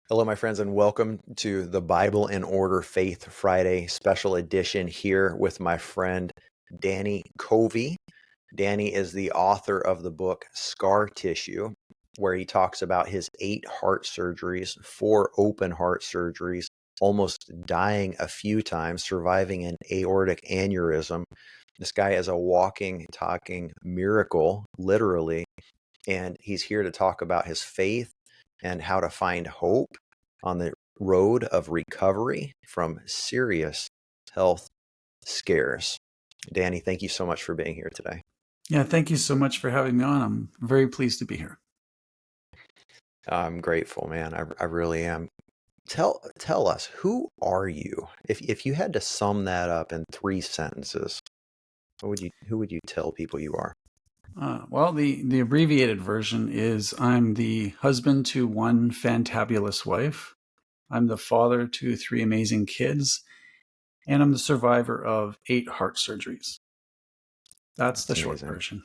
Hello, my friends, and welcome to the Bible in Order Faith Friday special edition here with my friend Danny Covey. Danny is the author of the book Scar Tissue, where he talks about his 8 heart surgeries, 4 open heart surgeries, almost dying a few times, surviving an aortic aneurysm. This guy is a walking, talking miracle, literally, and he's here to talk about his faith and how to find hope on the road of recovery from serious health scares. Danny, thank you so much for being here today. Yeah, thank you so much for having me on. I'm very pleased to be here. I'm grateful, man. I really am. Tell us, who are you? If you had to sum that up in 3 sentences, who would you tell people you are? The abbreviated version is I'm the husband to one fantabulous wife. I'm the father to 3 amazing kids. And I'm the survivor of 8 heart surgeries. That's the It's short amazing. version.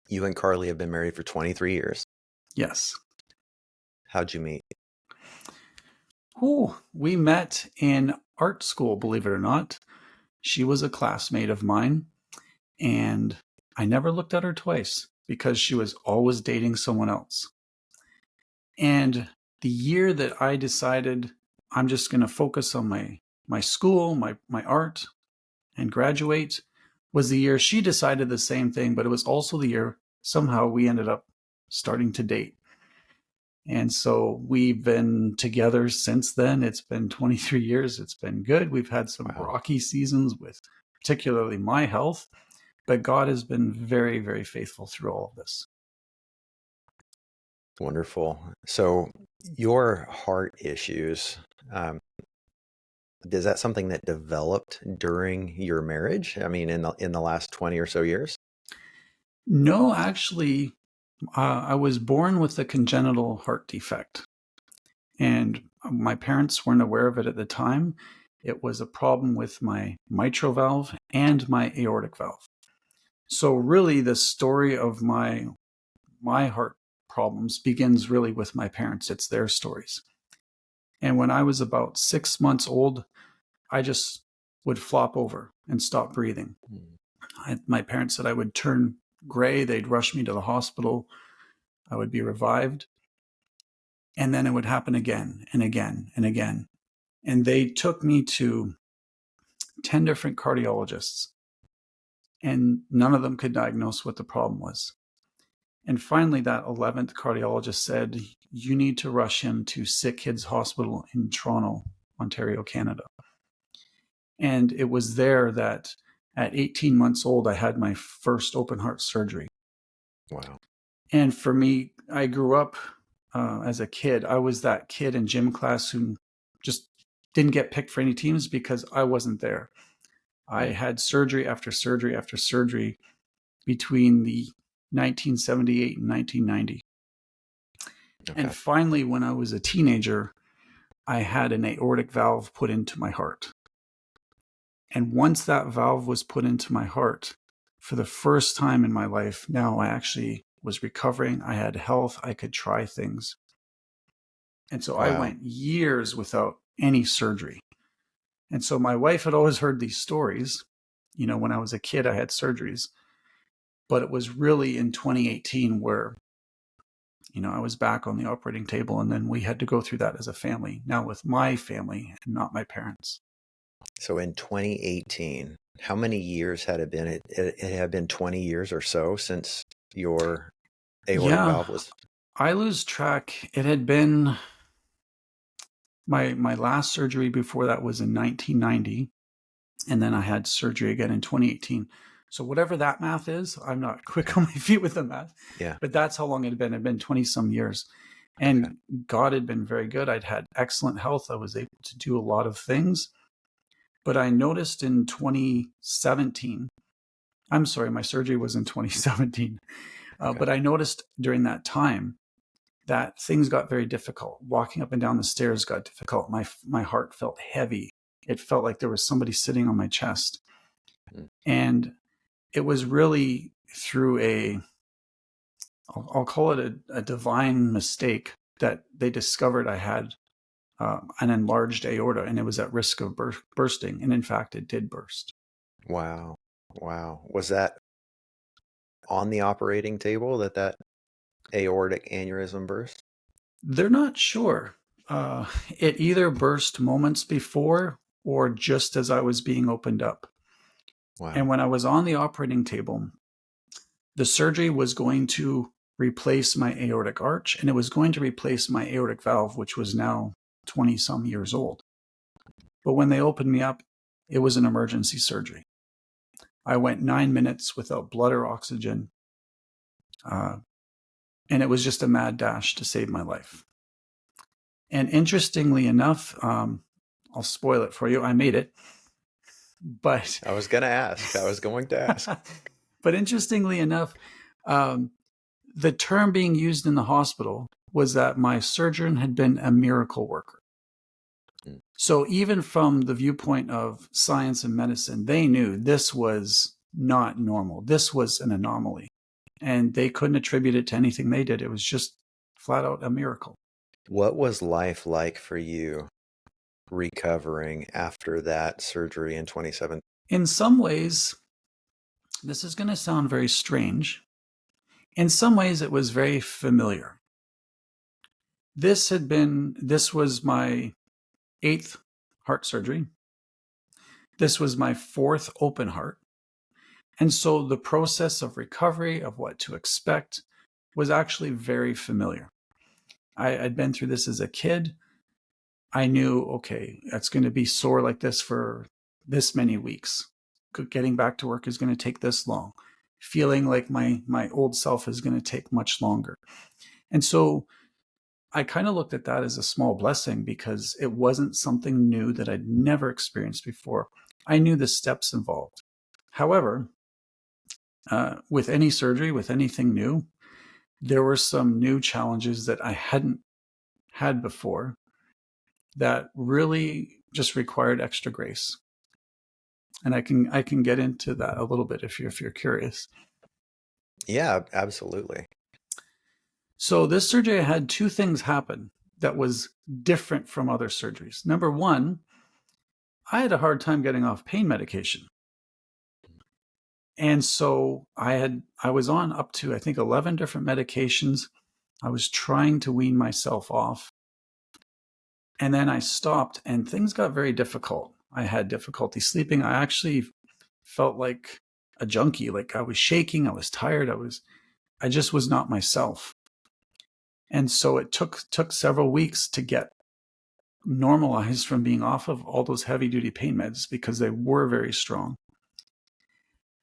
You and Carly have been married for 23 years. Yes. How'd you meet? We met in art school, believe it or not. She was a classmate of mine, and I never looked at her twice because she was always dating someone else. And the year that I decided I'm just going to focus on my school, my art, and graduate was the year she decided the same thing, but it was also the year somehow we ended up starting to date. And so we've been together since then. It's been 23 years. It's been good. We've had some Wow. rocky seasons with particularly my health, but God has been very, very faithful through all of this. Wonderful. So your heart issues, um, is that something that developed during your marriage? I mean, in the last 20 or so years? No, actually, I was born with a congenital heart defect, and my parents weren't aware of it at the time. It was a problem with my mitral valve and my aortic valve. So really, the story of my heart problems begins really with my parents. It's their stories. And when I was about 6 months old, I just would flop over and stop breathing. Mm. My parents said I would turn gray. They'd rush me to the hospital. I would be revived. And then it would happen again and again and again. And they took me to 10 different cardiologists, and none of them could diagnose what the problem was. And finally, that 11th cardiologist said, you need to rush him to Sick Kids Hospital in Toronto, Ontario, Canada. And it was there that at 18 months old, I had my first open heart surgery. Wow. And for me, I grew up as a kid. I was that kid in gym class who just didn't get picked for any teams because I wasn't there. I Mm. had surgery after surgery after surgery between the 1978 and 1990. And Okay. finally, when I was a teenager, I had an aortic valve put into my heart. And once that valve was put into my heart, for the first time in my life, now I actually was recovering. I had health. I could try things. And so I Wow. went years without any surgery. And so my wife had always heard these stories. You know, when I was a kid, I had surgeries. But it was really in 2018 where, I was back on the operating table, and then we had to go through that as a family, now with my family and not my parents. So in 2018, how many years had it been? It had been 20 years or so since your aortic Yeah, valve was. I lose track. It had been my last surgery before that was in 1990, and then I had surgery again in 2018. So whatever that math is, I'm not quick on my feet with the math, Yeah. but that's how long it had been. It had been 20 some years. Okay. And God had been very good. I'd had excellent health. I was able to do a lot of things. But I noticed in 2017, I'm sorry, my surgery was in 2017. Okay. But I noticed during that time that things got very difficult. Walking up and down the stairs got difficult. My heart felt heavy. It felt like there was somebody sitting on my chest. Mm. And it was really through I'll call it a divine mistake. that they discovered I had an enlarged aorta, and it was at risk of bursting. And in fact, it did burst. Wow. Wow. Was that on the operating table that aortic aneurysm burst? They're not sure. It either burst moments before or just as I was being opened up. Wow. And when I was on the operating table, the surgery was going to replace my aortic arch, and it was going to replace my aortic valve, which was now 20 some years old. But when they opened me up, it was an emergency surgery. I went 9 minutes without blood or oxygen, and it was just a mad dash to save my life. And interestingly enough, I'll spoil it for you. I made it, but I was gonna ask. I was going to ask. but interestingly enough, the term being used in the hospital was that my surgeon had been a miracle worker. Mm. So even from the viewpoint of science and medicine, they knew this was not normal. This was an anomaly. And they couldn't attribute it to anything they did. It was just flat out a miracle. What was life like for you recovering after that surgery in 2017? In some ways, this is going to sound very strange. In some ways, it was very familiar. This was my 8th heart surgery. This was my 4th open heart. And so the process of recovery, of what to expect, was actually very familiar. I'd been through this as a kid. I knew, okay, it's going to be sore like this for this many weeks. Getting back to work is going to take this long. Feeling like my old self is going to take much longer. And so I kind of looked at that as a small blessing because it wasn't something new that I'd never experienced before. I knew the steps involved. However, with any surgery, with anything new, there were some new challenges that I hadn't had before that really just required extra grace. And I can get into that a little bit if you're curious. Yeah, absolutely. So this surgery, I had 2 things happen that was different from other surgeries. Number one, I had a hard time getting off pain medication. And so I was on up to, I think, 11 different medications. I was trying to wean myself off. And then I stopped and things got very difficult. I had difficulty sleeping. I actually felt like a junkie. Like I was shaking, I was tired, I just was not myself. And so it took several weeks to get normalized from being off of all those heavy duty pain meds because they were very strong.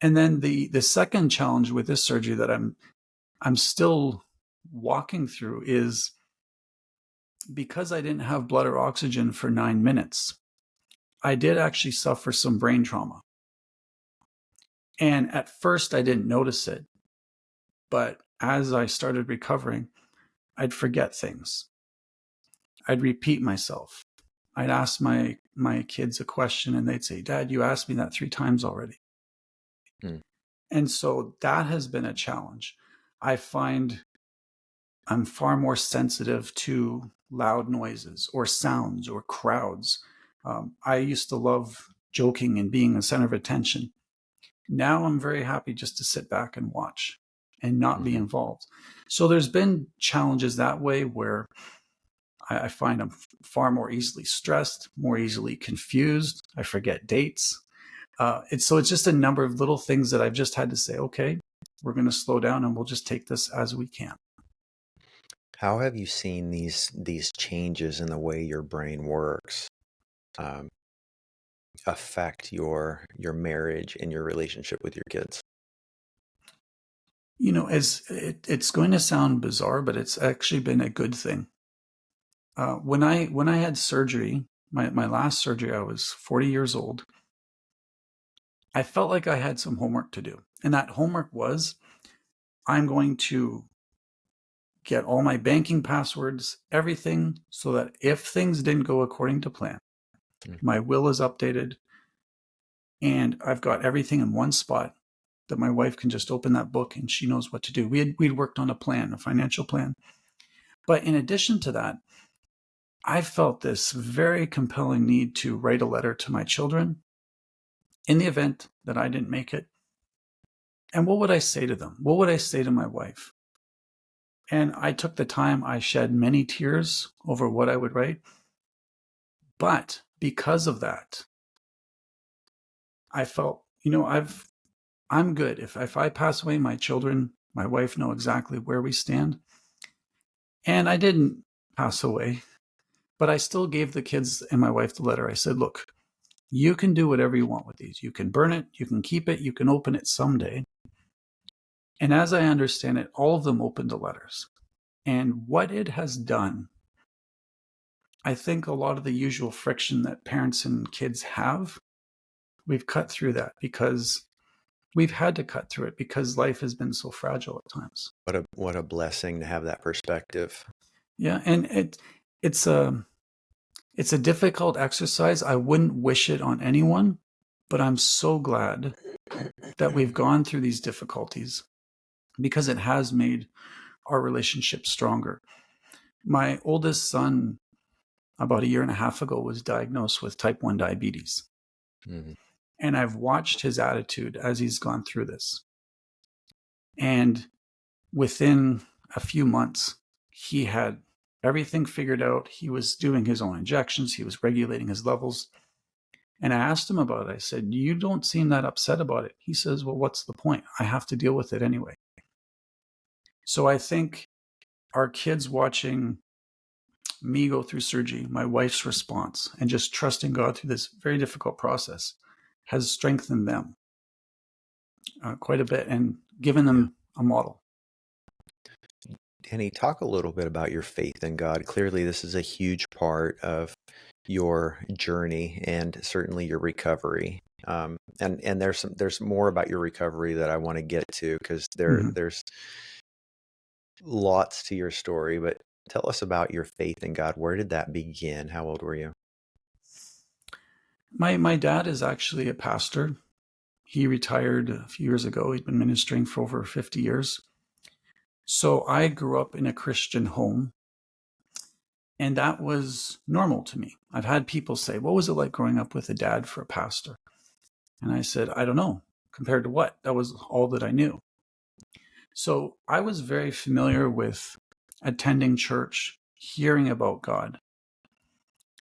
And then the second challenge with this surgery that I'm still walking through is because I didn't have blood or oxygen for 9 minutes, I did actually suffer some brain trauma. And at first I didn't notice it, but as I started recovering, I'd forget things. I'd repeat myself. I'd ask my kids a question and they'd say, "Dad, you asked me that 3 times already." Hmm. And so that has been a challenge. I find I'm far more sensitive to loud noises or sounds or crowds. I used to love joking and being the center of attention. Now I'm very happy just to sit back and watch and not be involved. So there's been challenges that way where I find I'm far more easily stressed, more easily confused. I forget dates. It's just a number of little things that I've just had to say, okay, we're going to slow down and we'll just take this as we can. How have you seen these changes in the way your brain works affect your marriage and your relationship with your kids? It's going to sound bizarre, but it's actually been a good thing. When I had surgery, my last surgery, I was 40 years old. I felt like I had some homework to do. And that homework was, I'm going to get all my banking passwords, everything, so that if things didn't go according to plan, my will is updated and I've got everything in one spot that my wife can just open that book and she knows what to do. We'd worked on a plan, a financial plan. But in addition to that, I felt this very compelling need to write a letter to my children in the event that I didn't make it. And what would I say to them? What would I say to my wife? And I took the time, I shed many tears over what I would write. But because of that, I felt, I'm good. If I pass away, my children, my wife know exactly where we stand. And I didn't pass away, but I still gave the kids and my wife the letter. I said, look, you can do whatever you want with these. You can burn it, you can keep it, you can open it someday. And as I understand it, all of them opened the letters. And what it has done, I think a lot of the usual friction that parents and kids have, we've cut through that because we've had to cut through it because life has been so fragile at times. What a blessing to have that perspective. Yeah, and it's a difficult exercise. I wouldn't wish it on anyone, but I'm so glad that we've gone through these difficulties because it has made our relationship stronger. My oldest son, about a year and a half ago, was diagnosed with type 1 diabetes. Mm-hmm. And I've watched his attitude as he's gone through this. And within a few months, he had everything figured out. He was doing his own injections. He was regulating his levels. And I asked him about it. I said, you don't seem that upset about it. He says, well, what's the point? I have to deal with it anyway. So I think our kids watching me go through surgery, my wife's response, and just trusting God through this very difficult process has strengthened them quite a bit and given them a model. Danny, talk a little bit about your faith in God. Clearly, this is a huge part of your journey and certainly your recovery. And there's more about your recovery that I want to get to because there's lots to your story. But tell us about your faith in God. Where did that begin? How old were you? My dad is actually a pastor. He retired a few years ago. He'd been ministering for over 50 years. So I grew up in a Christian home, and that was normal to me. I've had people say, what was it like growing up with a dad for a pastor? And I said, I don't know. Compared to what? That was all that I knew. So I was very familiar with attending church, hearing about God.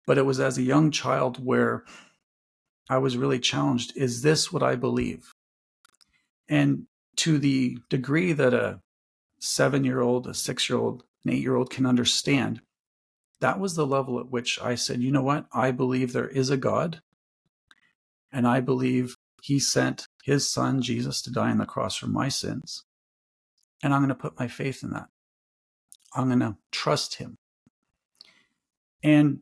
But it was as a young child where I was really challenged. Is this what I believe? And to the degree that a 7-year-old, a 6-year-old, an 8-year-old can understand, that was the level at which I said, you know what? I believe there is a God, and I believe he sent his son, Jesus, to die on the cross for my sins. And I'm going to put my faith in that. I'm going to trust him. And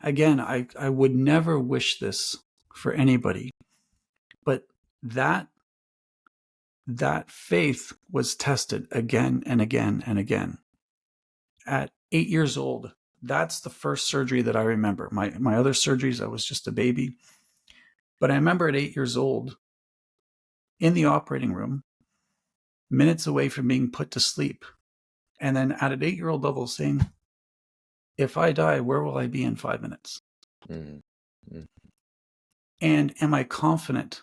again, I would never wish this for anybody, but that faith was tested again and again and again. At 8 years old, that's the first surgery that I remember. My other surgeries, I was just a baby. But I remember at 8 years old, in the operating room, minutes away from being put to sleep, and then at an 8-year-old level saying, if I die, where will I be in 5 minutes? Mm-hmm. And am I confident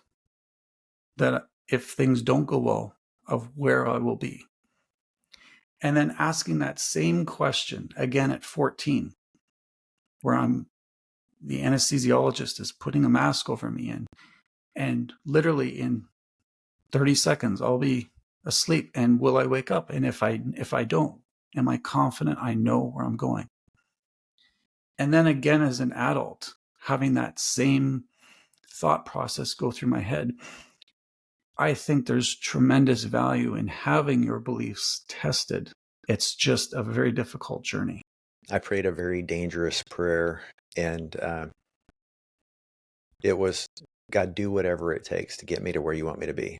that if things don't go well, of where I will be? And then asking that same question again at 14, where the anesthesiologist is putting a mask over me, and literally in 30 seconds, I'll be asleep. And will I wake up? And if I don't, am I confident I know where I'm going? And then again, as an adult, having that same thought process go through my head, I think there's tremendous value in having your beliefs tested. It's just a very difficult journey. I prayed a very dangerous prayer, and it was, God, do whatever it takes to get me to where you want me to be.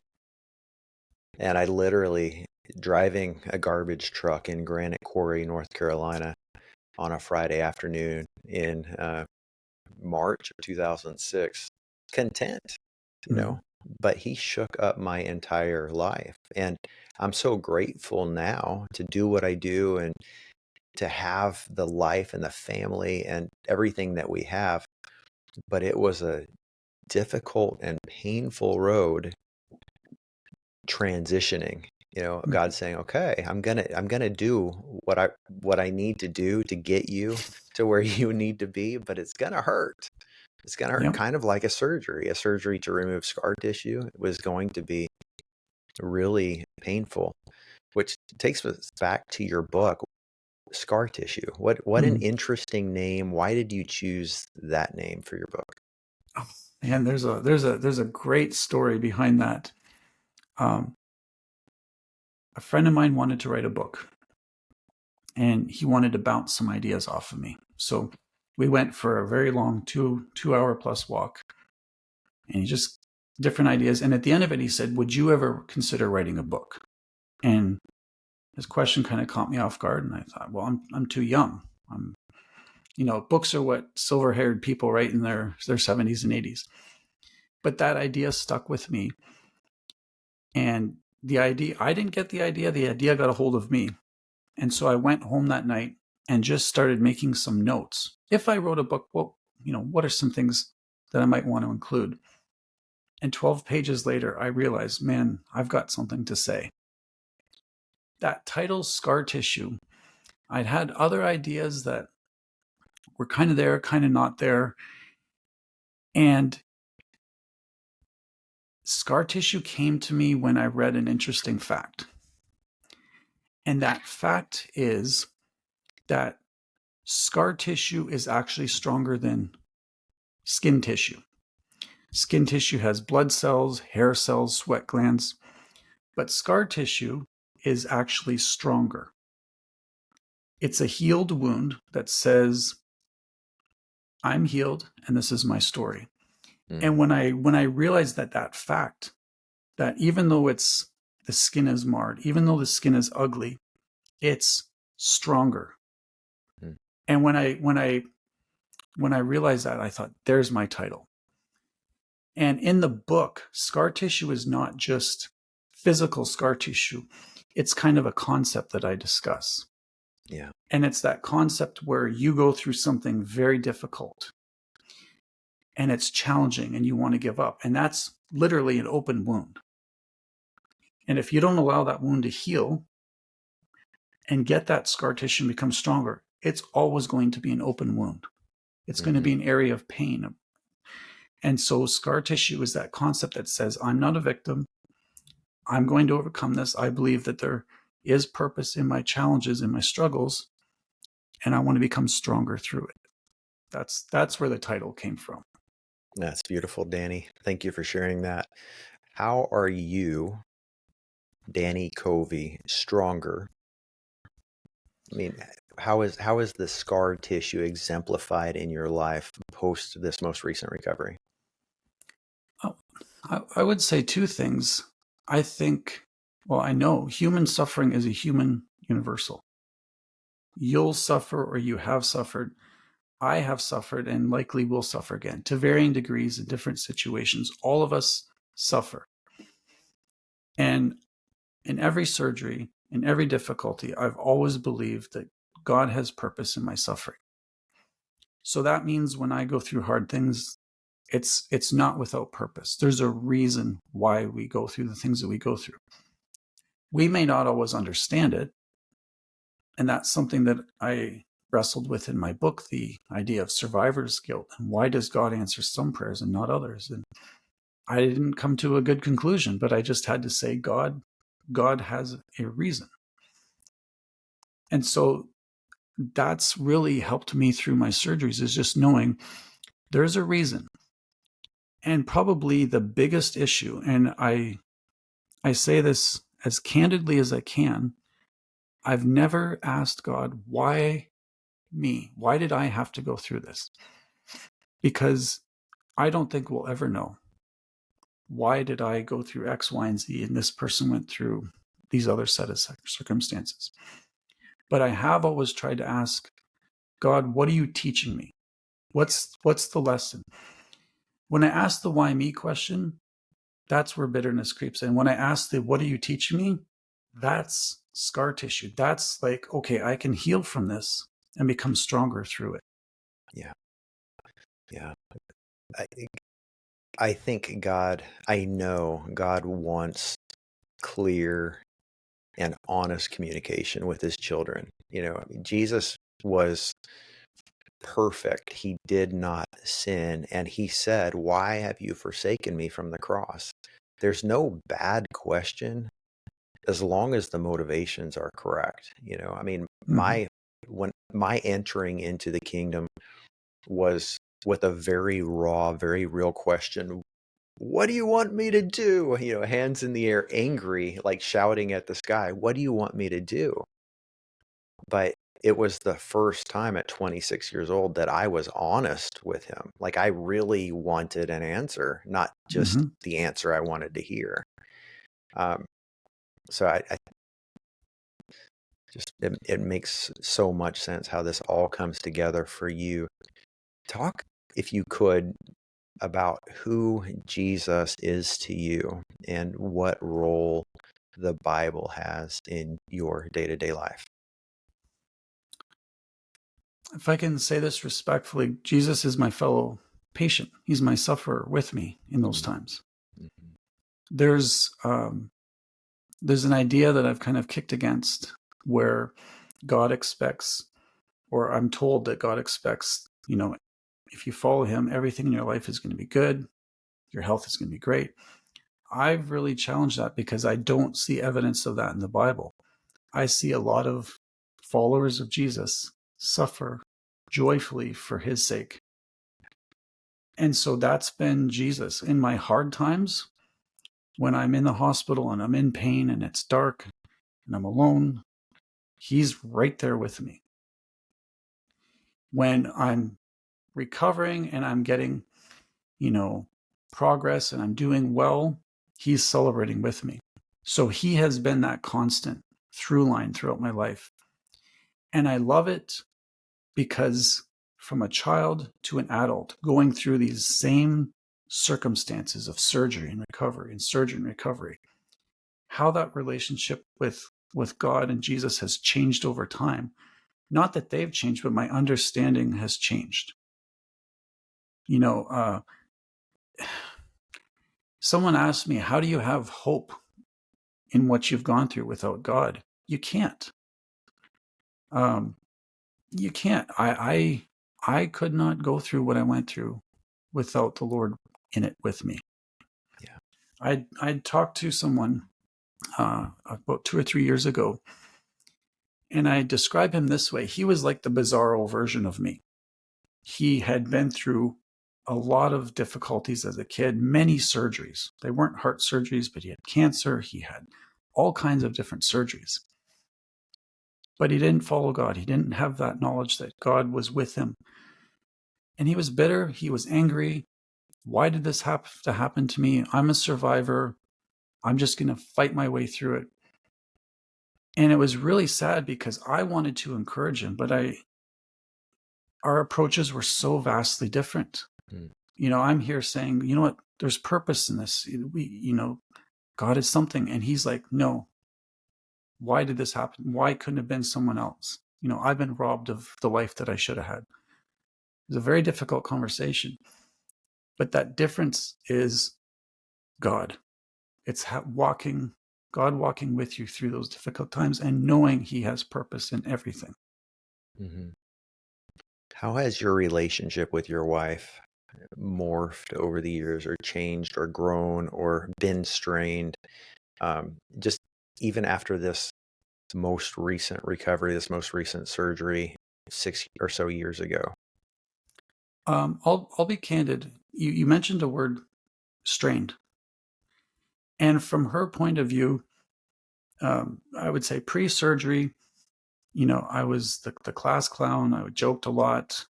And I literally, driving a garbage truck in Granite Quarry, North Carolina, on a Friday afternoon in March of 2006, content, but he shook up my entire life. And I'm so grateful now to do what I do and to have the life and the family and everything that we have. But it was a difficult and painful road transitioning. God saying, "Okay, I'm gonna do what I need to do to get you to where you need to be, but it's gonna hurt. It's gonna hurt, Yep. kind of like a surgery. A surgery to remove scar tissue was going to be really painful." Which takes us back to your book, Scar Tissue. What an Mhm. interesting name. Why did you choose that name for your book? And there's a great story behind that. Um, a friend of mine wanted to write a book, and he wanted to bounce some ideas off of me. So we went for a very long 2 hour plus walk, and he just different ideas. And at the end of it, he said, "Would you ever consider writing a book?" And his question kind of caught me off guard, and I thought, well, I'm too young. I'm, books are what silver-haired people write in their 70s and 80s. But that idea stuck with me, and the idea, I didn't get the idea got a hold of me. And so I went home that night and just started making some notes. If I wrote a book, what are some things that I might want to include? And 12 pages later, I realized, man, I've got something to say. That title, Scar Tissue, I'd had other ideas that were kind of there, kind of not there. And scar tissue came to me when I read an interesting fact. And that fact is that scar tissue is actually stronger than skin tissue. Skin tissue has blood cells, hair cells, sweat glands, but scar tissue is actually stronger. It's a healed wound that says, I'm healed and this is my story. Mm, And when I realized that fact, that even though the skin is marred, even though the skin is ugly, it's stronger. mm, And when I realized that, I thought, there's my title. And in the book, scar tissue is not just physical scar tissue. It's kind of a concept that I discuss. yeah. And it's that concept where you go through something very difficult and it's challenging and you want to give up. And that's literally an open wound. And if you don't allow that wound to heal and get that scar tissue and become stronger, it's always going to be an open wound. It's going to Hmm. be an area of pain. And so scar tissue is that concept that says, I'm not a victim. I'm going to overcome this. I believe that there is purpose in my challenges, in my struggles, and I want to become stronger through it. That's where the title came from. That's beautiful, Danny. Thank you for sharing that. How are you, Danny Covey, stronger? I mean, how is the scar tissue exemplified in your life post this most recent recovery? Oh, I would say two things. I think, well, I know human suffering is a human universal. You'll suffer or you have suffered. I have suffered and likely will suffer again to varying degrees in different situations. All of us suffer. And in every surgery, in every difficulty, I've always believed that God has purpose in my suffering. So that means when I go through hard things, it's not without purpose. There's a reason why we go through the things that we go through. We may not always understand it, and that's something that I wrestled with in my book, the idea of survivor's guilt and why does God answer some prayers and not others. And I didn't come to a good conclusion, but I just had to say God has a reason. And so that's really helped me through my surgeries, is just knowing there's a reason. And probably the biggest issue, and I say this as candidly as I can, I've never asked God, why me? Why did I have to go through this? Because I don't think we'll ever know. Why did I go through X, Y, and Z, and this person went through these other set of circumstances? But I have always tried to ask God, what are you teaching me? What's the lesson? When I ask the why me question, That's where bitterness creeps in. When I ask the, what are you teaching me? That's scar tissue. That's like, okay, I can heal from this and become stronger through it. Yeah. Yeah. I, I know God wants clear and honest communication with his children. I mean, Jesus was perfect. He did not sin. And he said, "Why have you forsaken me?" from the cross. There's no bad question as long as the motivations are correct. I mean, Mm-hmm. when my entering into the kingdom was with a very raw, very real question. What do you want me to do? Hands in the air, angry, like shouting at the sky. What do you want me to do? But it was the first time at 26 years old that I was honest with him. Like I really wanted an answer, not just Mm-hmm. the answer I wanted to hear. Um, so I just, it makes so much sense how this all comes together for you. Talk, if you could, about who Jesus is to you and what role the Bible has in your day-to-day life. If I can say this respectfully, Jesus is my fellow patient. He's my sufferer with me in those Mm-hmm. times. There's an idea that I've kind of kicked against where God expects, or I'm told that God expects, if you follow him, everything in your life is going to be good. Your health is going to be great. I've really challenged that because I don't see evidence of that in the Bible. I see a lot of followers of Jesus suffer joyfully for his sake. And so that's been Jesus. In my hard times, when I'm in the hospital and I'm in pain and it's dark and I'm alone, he's right there with me. When I'm recovering and I'm getting, progress and I'm doing well, he's celebrating with me. So he has been that constant through line throughout my life. And I love it because from a child to an adult, going through these same circumstances of surgery and recovery, how that relationship with God and Jesus has changed over time. Not that they've changed, but my understanding has changed. Someone asked me, how do you have hope in what you've gone through without God? You can't. You can't. I could not go through what I went through without the Lord in it with me. Yeah. I'd talked to someone about 2 or 3 years ago, and I describe him this way. He was like the bizarro version of me. He had been through a lot of difficulties as a kid, many surgeries. They weren't heart surgeries, but he had cancer. He had all kinds of different surgeries. But he didn't follow God. He didn't have that knowledge that God was with him. And he was bitter. He was angry. Why did this have to happen to me? I'm a survivor. I'm just going to fight my way through it. And it was really sad because I wanted to encourage him, but our approaches were so vastly different. Mm. I'm here saying, you know what, there's purpose in this. God is something. And he's like, no, why did this happen? Why couldn't it have been someone else? I've been robbed of the life that I should have had. It was a very difficult conversation. But that difference is God. It's God walking with you through those difficult times and knowing he has purpose in everything. Mm-hmm. How has your relationship with your wife morphed over the years, or changed, or grown, or been strained? Just even after this most recent recovery, this most recent surgery 6 or so years ago. I'll be candid. You mentioned the word strained. And from her point of view, I would say pre-surgery, I was the class clown. I joked a lot.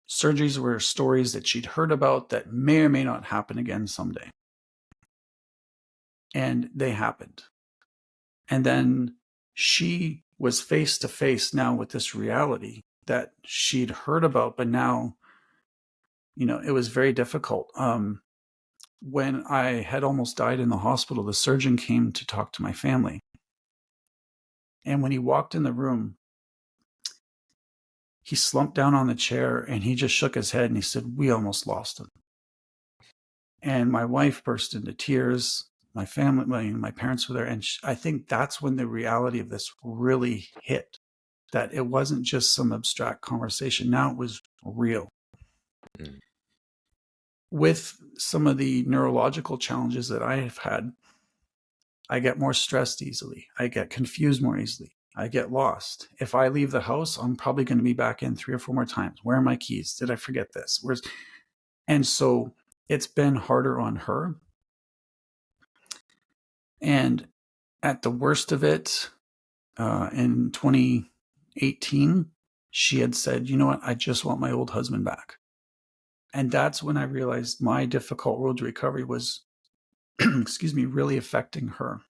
Surgeries were stories that she'd heard about that may or may not happen again someday. And they happened. And then she was face to face now with this reality that she'd heard about, but now, it was very difficult. when I had almost died in the hospital, the surgeon came to talk to my family. And when he walked in the room, he slumped down on the chair and he just shook his head and he said, "We almost lost him." And my wife burst into tears. My family, my parents were there. And I think that's when the reality of this really hit, that it wasn't just some abstract conversation. Now it was real. Mm. With some of the neurological challenges that I have had, I get more stressed easily. I get confused more easily. I get lost. If I leave the house, I'm probably going to be back in 3 or 4 more times. Where are my keys? Did I forget this? And so it's been harder on her. And at the worst of it, in 2018, she had said, "You know what? I just want my old husband back." And that's when I realized my difficult road to recovery was, excuse me, really affecting her.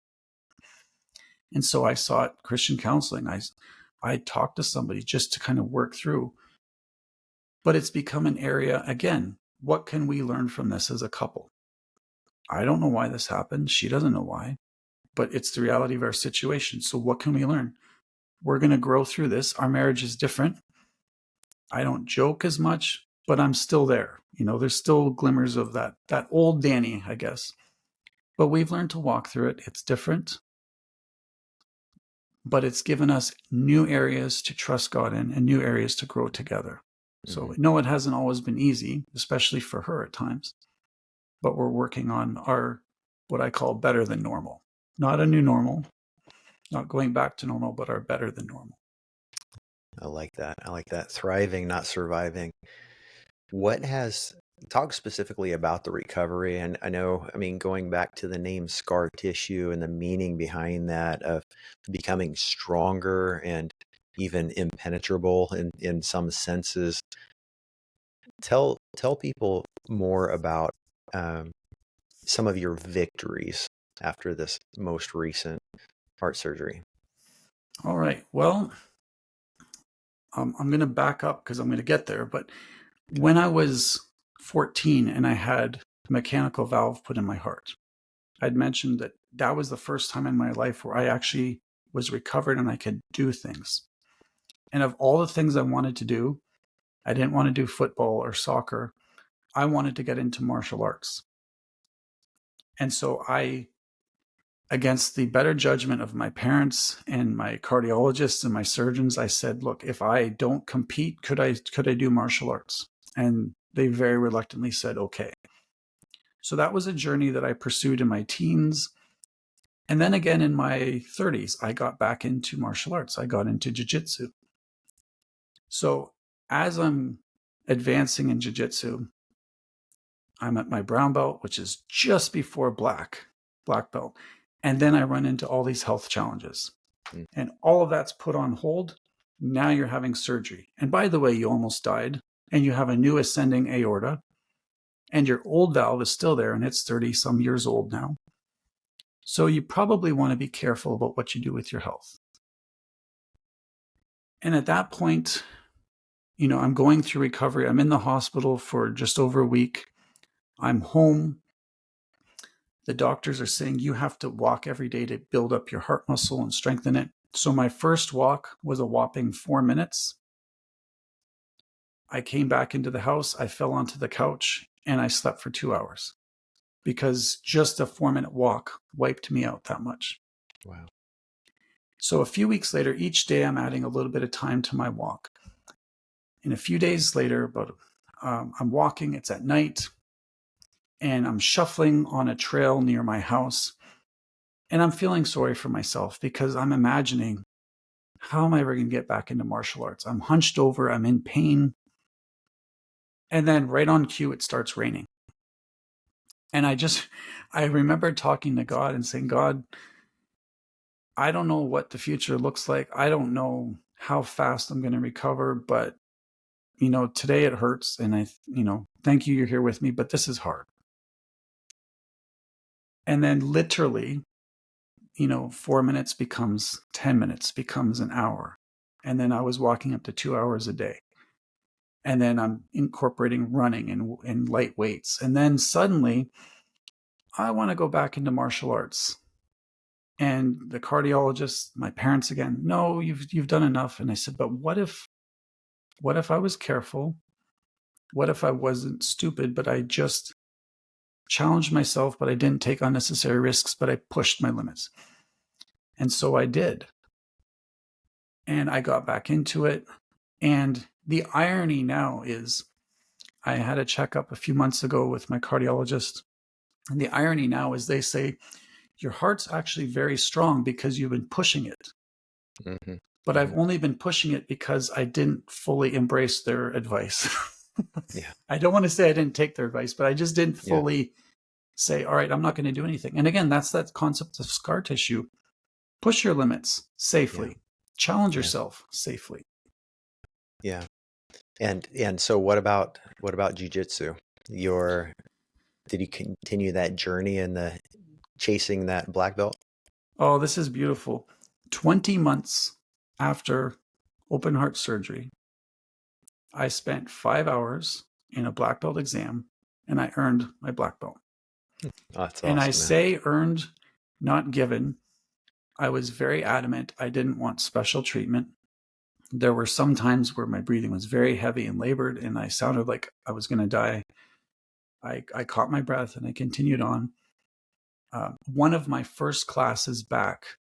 And so I sought Christian counseling. I talked to somebody just to kind of work through. But it's become an area, again, what can we learn from this as a couple? I don't know why this happened. She doesn't know why, but it's the reality of our situation. So what can we learn? We're going to grow through this. Our marriage is different. I don't joke as much, but I'm still there. There's still glimmers of that old Danny, I guess. But we've learned to walk through it. It's different, but it's given us new areas to trust God in and new areas to grow together. So no, it hasn't always been easy, especially for her at times, but we're working on our, what I call better than normal. Not a new normal, not going back to normal, but our better than normal. I like that. I like that. Thriving, not surviving. Talk specifically about the recovery? And I mean, going back to the name scar tissue and the meaning behind that of becoming stronger and even impenetrable in some senses. Tell people more about some of your victories after this most recent heart surgery. All right. Well, I'm going to back up because I'm going to get there. But when I was 14 and I had a mechanical valve put in my heart, I'd mentioned that that was the first time in my life where I actually was recovered and I could do things. And of all the things I wanted to do, I didn't want to do football or soccer. I wanted to get into martial arts. And so against the better judgment of my parents and my cardiologists and my surgeons, I said, "Look, if I don't compete, could I do martial arts?" And they very reluctantly said, "Okay." So that was a journey that I pursued in my teens. And then again in my 30s, I got back into martial arts. I got into jiu-jitsu. So as I'm advancing in jiu-jitsu, I'm at my brown belt, which is just before black belt. And then I run into all these health challenges. And all of that's put on hold. Now you're having surgery. And by the way, you almost died and you have a new ascending aorta and your old valve is still there and it's 30 some years old now. So you probably want to be careful about what you do with your health. And at that point, I'm going through recovery. I'm in the hospital for just over a week. I'm home. The doctors are saying you have to walk every day to build up your heart muscle and strengthen it. So my first walk was a whopping 4 minutes. I came back into the house, I fell onto the couch, and I slept for 2 hours because just a 4-minute walk wiped me out that much. Wow. So a few weeks later, each day I'm adding a little bit of time to my walk. And a few days later, I'm walking, it's at night, and I'm shuffling on a trail near my house. And I'm feeling sorry for myself because I'm imagining, how am I ever going to get back into martial arts? I'm hunched over, I'm in pain. And then right on cue, it starts raining. And I remember talking to God and saying, "God, I don't know what the future looks like. I don't know how fast I'm going to recover, but, today it hurts. And thank you, you're here with me, but this is hard." And then literally, 4 minutes becomes 10 minutes, becomes an hour. And then I was walking up to 2 hours a day. And then I'm incorporating running and light weights. And then suddenly I want to go back into martial arts. And the cardiologist, my parents again, no, you've done enough. And I said, but what if I was careful? What if I wasn't stupid, but I just challenged myself, but I didn't take unnecessary risks, but I pushed my limits. And so I did. And I got back into it. And the irony now is I had a checkup a few months ago with my cardiologist. And the irony now is they say, your heart's actually very strong because you've been pushing it. Mm-hmm. But I've only been pushing it because I didn't fully embrace their advice. Yeah. I don't want to say I didn't take their advice, but I just didn't fully say, all right, I'm not going to do anything. And again, that's that concept of scar tissue. Push your limits safely. Yeah. Challenge yourself safely. Yeah. And so what about jiu-jitsu? Did you continue that journey in the chasing that black belt? Oh, this is beautiful. 20 months after open heart surgery, I spent 5 hours in a black belt exam and I earned my black belt. Oh, that's And awesome, I say earned, not given. I was very adamant. I didn't want special treatment. There were some times where my breathing was very heavy and labored and I sounded like I was going to die. I caught my breath and I continued on. One of my first classes back,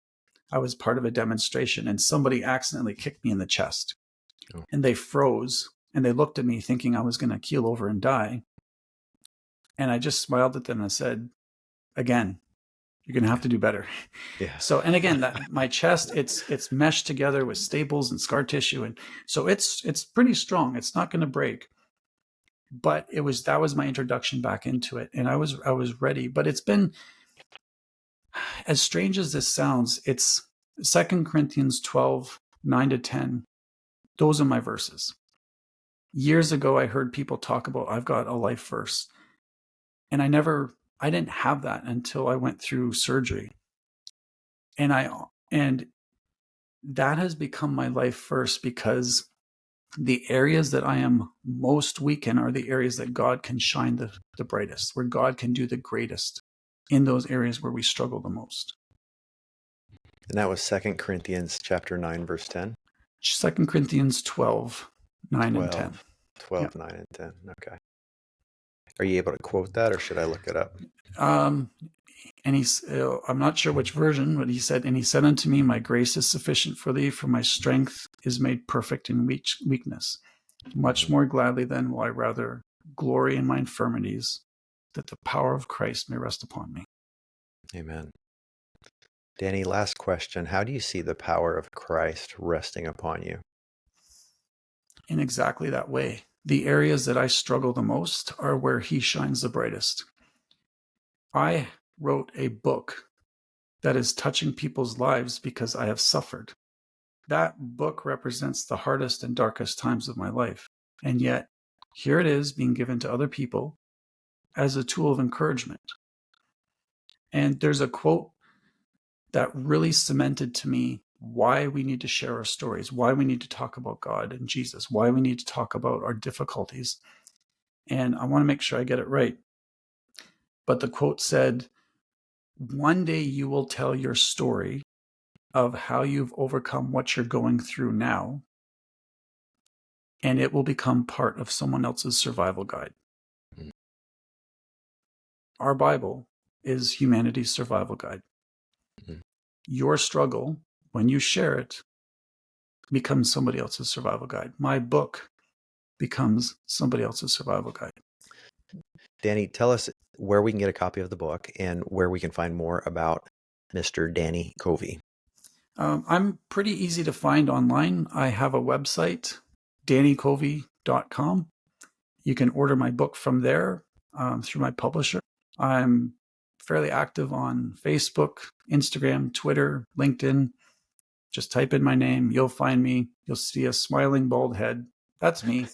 I was part of a demonstration and somebody accidentally kicked me in the chest. Oh. And they froze and they looked at me thinking I was going to keel over and die. And I just smiled at them and I said, again, you're going to have to do better. Yeah. So, and again, that my chest, it's meshed together with staples and scar tissue. And so it's pretty strong. It's not going to break. But that was my introduction back into it. And I was ready, but it's been, as strange as this sounds, it's 2 Corinthians 12, 9-10. Those are my verses. Years ago, I heard people talk about, I've got a life verse. And I didn't have that until I went through surgery. And that has become my life verse because the areas that I am most weak in are the areas that God can shine the brightest, where God can do the greatest in those areas where we struggle the most. And that was 2 Corinthians chapter 9, verse 10? 2 Corinthians 12, 9 and 10. 12, 9 and 10. Okay. Are you able to quote that or should I look it up? And I'm not sure which version, but he said, and he said unto me, my grace is sufficient for thee, for my strength is made perfect in weakness. Much more gladly then will I rather glory in my infirmities, that the power of Christ may rest upon me. Amen. Danny, last question. How do you see the power of Christ resting upon you? In exactly that way. The areas that I struggle the most are where he shines the brightest. I wrote a book that is touching people's lives because I have suffered. That book represents the hardest and darkest times of my life. And yet, here it is being given to other people as a tool of encouragement. And there's a quote that really cemented to me why we need to share our stories, why we need to talk about God and Jesus, why we need to talk about our difficulties. And I want to make sure I get it right. But the quote said, one day you will tell your story of how you've overcome what you're going through now, and it will become part of someone else's survival guide. Mm-hmm. Our Bible is humanity's survival guide. Mm-hmm. Your struggle, when you share it, becomes somebody else's survival guide. My book becomes somebody else's survival guide. Danny, tell us where we can get a copy of the book and where we can find more about Mr. Danny Covey. I'm pretty easy to find online. I have a website, dannycovey.com. You can order my book from there through my publisher. I'm fairly active on Facebook, Instagram, Twitter, LinkedIn. Just type in my name. You'll find me. You'll see a smiling bald head. That's me.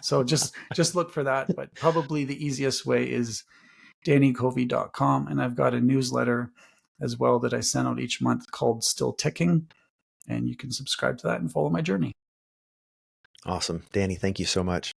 So just look for that. But probably the easiest way is dannycovey.com. And I've got a newsletter as well that I send out each month called Still Ticking. And you can subscribe to that and follow my journey. Awesome. Danny, thank you so much.